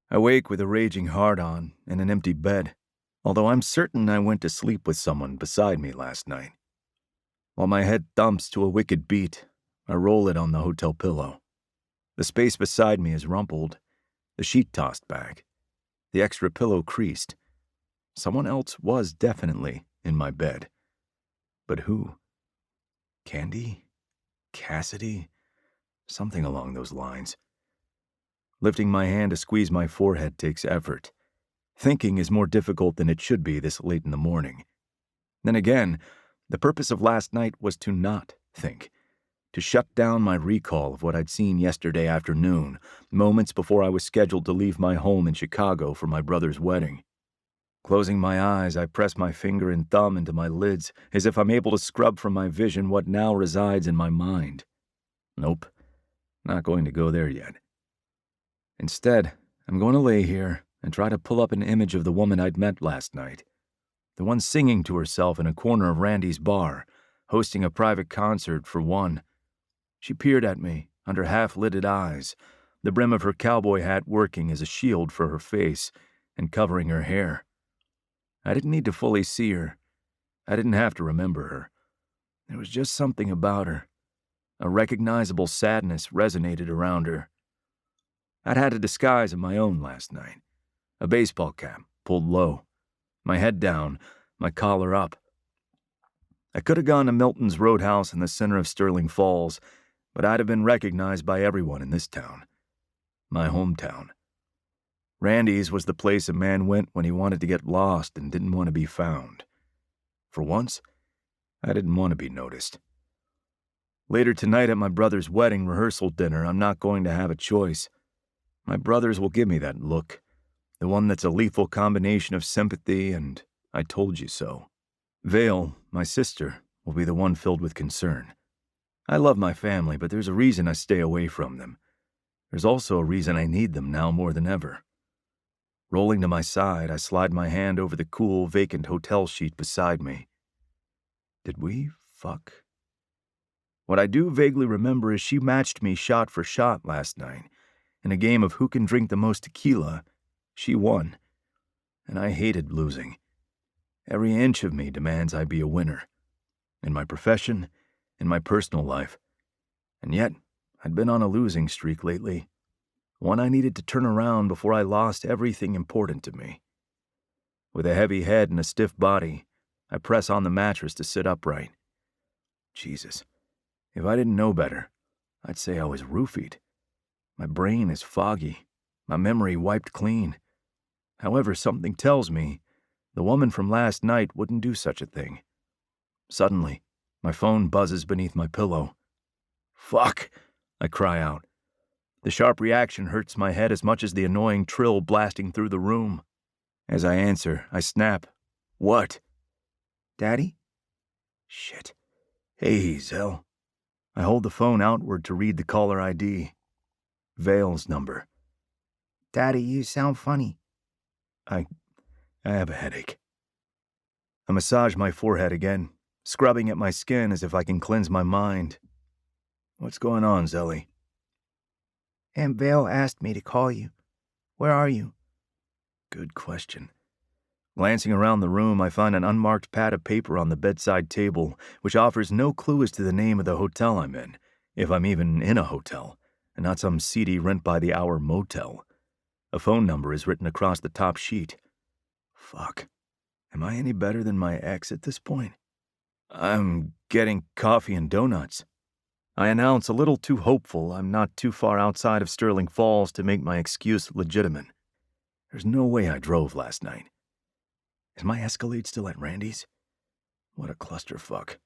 I wake with a raging heart-on and an empty bed, although I'm certain I went to sleep with someone beside me last night. While my head thumps to a wicked beat, I roll it on the hotel pillow. The space beside me is rumpled, the sheet tossed back, the extra pillow creased. Someone else was definitely in my bed. But who? Candy? Cassidy? Something along those lines. Lifting my hand to squeeze my forehead takes effort. Thinking is more difficult than it should be this late in the morning. Then again, the purpose of last night was to not think, to shut down my recall of what I'd seen yesterday afternoon, moments before I was scheduled to leave my home in Chicago for my brother's wedding. Closing my eyes, I press my finger and thumb into my lids as if I'm able to scrub from my vision what now resides in my mind. Nope, not going to go there yet. Instead, I'm going to lay here and try to pull up an image of the woman I'd met last night. The one singing to herself in a corner of Randy's bar, hosting a private concert for one. She peered at me under half-lidded eyes, the brim of her cowboy hat working as a shield for her face and covering her hair. I didn't need to fully see her. I didn't have to remember her. There was just something about her. A recognizable sadness resonated around her. I'd had a disguise of my own last night. A baseball cap, pulled low. My head down, my collar up. I could have gone to Milton's Roadhouse in the center of Sterling Falls, but I'd have been recognized by everyone in this town. My hometown. Randy's was the place a man went when he wanted to get lost and didn't want to be found. For once, I didn't want to be noticed. Later tonight at my brother's wedding rehearsal dinner, I'm not going to have a choice. My brothers will give me that look, the one that's a lethal combination of sympathy and I told you so. Vale, my sister, will be the one filled with concern. I love my family, but there's a reason I stay away from them. There's also a reason I need them now more than ever. Rolling to my side, I slide my hand over the cool, vacant hotel sheet beside me. Did we fuck? What I do vaguely remember is she matched me shot for shot last night. In a game of who can drink the most tequila, she won. And I hated losing. Every inch of me demands I be a winner. In my profession, in my personal life. And yet, I'd been on a losing streak lately. One I needed to turn around before I lost everything important to me. With a heavy head and a stiff body, I press on the mattress to sit upright. Jesus, if I didn't know better, I'd say I was roofied. My brain is foggy, my memory wiped clean. However, something tells me the woman from last night wouldn't do such a thing. Suddenly, my phone buzzes beneath my pillow. Fuck, I cry out. The sharp reaction hurts my head as much as the annoying trill blasting through the room. As I answer, I snap. What? Daddy? Shit. Hey, Zell. I hold the phone outward to read the caller ID. Vale's number. Daddy, you sound funny. I have a headache. I massage my forehead again, scrubbing at my skin as if I can cleanse my mind. What's going on, Zelly? Aunt Vale asked me to call you. Where are you? Good question. Glancing around the room, I find an unmarked pad of paper on the bedside table, which offers no clue as to the name of the hotel I'm in, if I'm even in a hotel, and not some seedy rent-by-the-hour motel. A phone number is written across the top sheet. Fuck. Am I any better than my ex at this point? I'm getting coffee and donuts. I announce, a little too hopeful, I'm not too far outside of Sterling Falls to make my excuse legitimate. There's no way I drove last night. Is my Escalade still at Randy's? What a clusterfuck.